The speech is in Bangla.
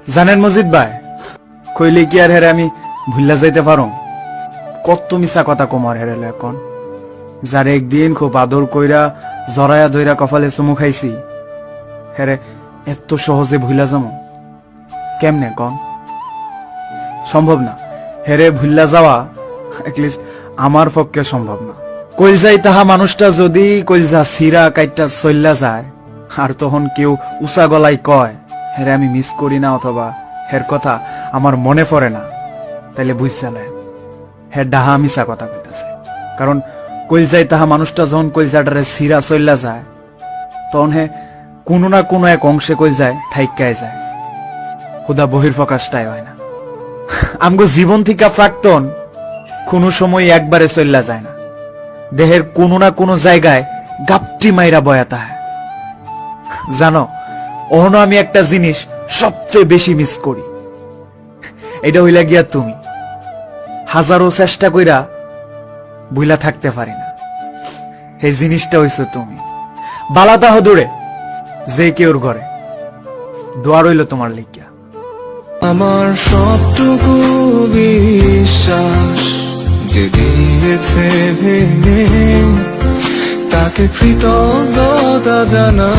জানেন মজিদ ভাই, কইলে কি আর হেরে আমি ভুললা যাইতে পারো? কত মিছা কথা কমার হেরে এখন, যার একদিন খুব আদর কইরা জরায়া দইরা কপালে চুমু খাইছি, হেরে এত সহজে ভুলা যাবো কেমনে কন? সম্ভব না। হেরে ভুললা যাওয়া এটলিস্ট আমার পক্ষে সম্ভব না। কইলজাই তাহা মানুষটা যদি কইলজা সিরা কাইটটা চল্লা যায়, আর তখন কেউ উষা গলায় কয় হেরে আমি মিস করি না অথবা হের কথা আমার মনে পড়ে না, তাইলে বুঝছালে হে ডাহা মিশা কথা কইতাছে। কারণ কইলজাই তাহা মানুষটা যখন কইলজাটারে সিরা চল্লা যায়, তখন হে কোনো না কোনো এক অংশে কইলজায় ঠাইকায় যায়, হুদা বহির্প্রকাশটাই হয় না। আমগো জীবন থেকে প্রাক্তন কোনো সময় একবারে চল্লা যায় না, দেহের কোনো না কোনো জায়গায় গাপটি মাইরা বয়াতা হয়। জানো, অহনো আমি একটা জিনিস সবচেয়ে বেশি মিস করি, এটা হইলা গিয়া তুমি। হাজারো চেষ্টা কইরা বুইলা থাকতে পারি না, এই জিনিসটা হইছো তুমি। বালাতা হদুরে যে কেউর ঘরে দোয়া রইল তোমার লিখিয়া। আমার সবটুকু বিশ্বাস যে দিয়েছে ভেঙে, তাকে কৃতজ্ঞতা জানা।